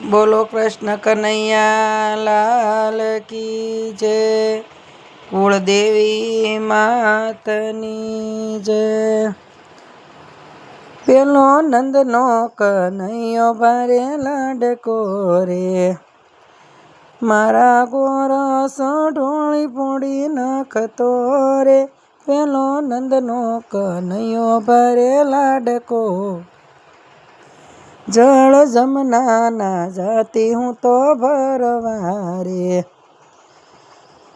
બોલો કૃષ્ણ કનૈયા લાલ કી જય. કુળદેવી માતની જય. પેલો નંદનો કનૈયો ભારે લાડકો રે, મારા ગોરસ ઢોળી પોડી નાખતો રે. પેલો નંદનો કનૈયો ભારે લાડકો, જળ જમના ના જાતી હું તો ભરવા રે.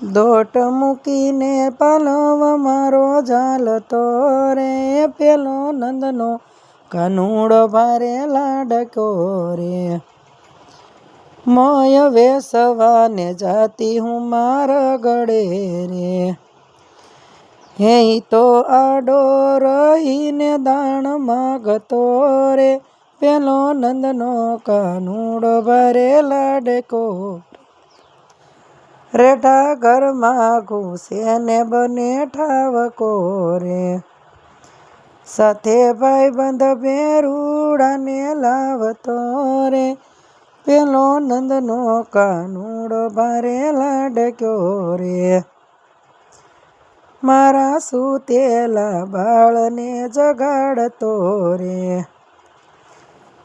દોટ મૂકીને પાલવ મારો ઝાલતો રે. પેલો નંદનો કાનુડો ભારે લાડકો રે, મોય વેસવાને જાતી હું મારા ગળે રે. હે તો આડો રહીને દાણ માગતો રે. પેલો નંદનો કાનુડો ભારે લાડકો, રેઢા ઘરમાં ઘૂસે ને બને ઠાવકો રે. સાથે ભાઈબંધ ભેરુડાને લાવતો રે. પેલો નંદનો કાનુડો ભારે લાડકો રે, મારા સૂતેલા બાળને જગાડતો રે.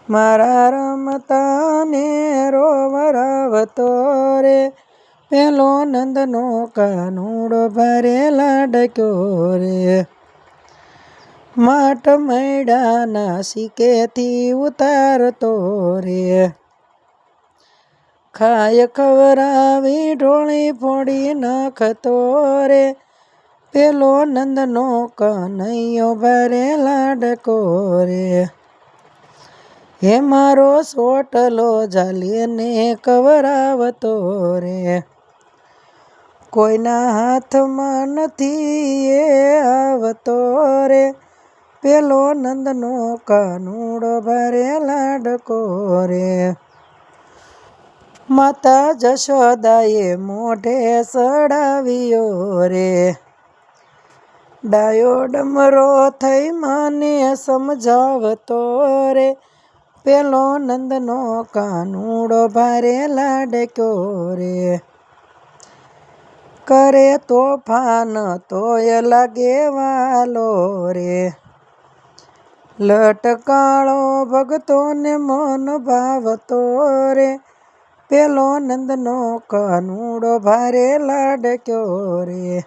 મારા રમતાને રોવરાવતો રે. પેલો નંદનો કાનુડો ભારે લાડકો રે, માટ મૈડાના શીકેથી ઉતારતો રે. ખાય ખવરાવી ઢોળી ફોડી નાખતો રે. પેલો નંદનો કનૈયો ભારે લાડકો રે, હે મારો સોટલો ઝાલીને કવરાવતો રે. કોઈના હાથમાં નથી એ આવતો રે. પેલો નંદનો કાનુડો ભારે લાડકો રે, માતા જશોદાએ મોઢે સડાવ્યો રે. ડાયો ડમરો થઈ માને સમજાવતો રે. પેલો નંદનો કાનુડો ભારે લાડકો રે, કરે તોફાન તોય લાગે વાલો રે. લટકાળો ભગતોને મન ભાવતો રે. પેલો નંદનો કાનુડો ભારે લાડકો રે,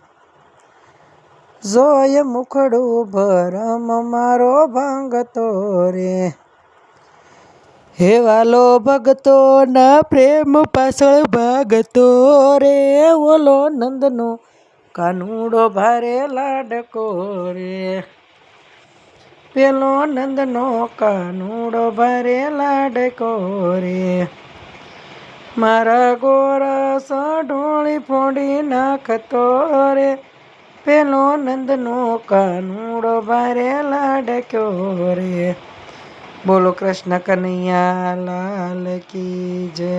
જોય મુખડું ભરમ મારો ભાંગતો રે. હે વાલો ભગતો ના પ્રેમ પાછળ ભાગતો રે. ઓલો નંદનો કાનુડો ભારે લાડકો રે, પેલો નંદનો કાનુડો ભારે લાડકો રે. મારા ગોરસ ઢોળી ફોડી નાખતો રે. પેલો નંદનો કાનુડો ભારે લાડકો રે. બોલો કૃષ્ણ કનૈયા લાલ કી જય.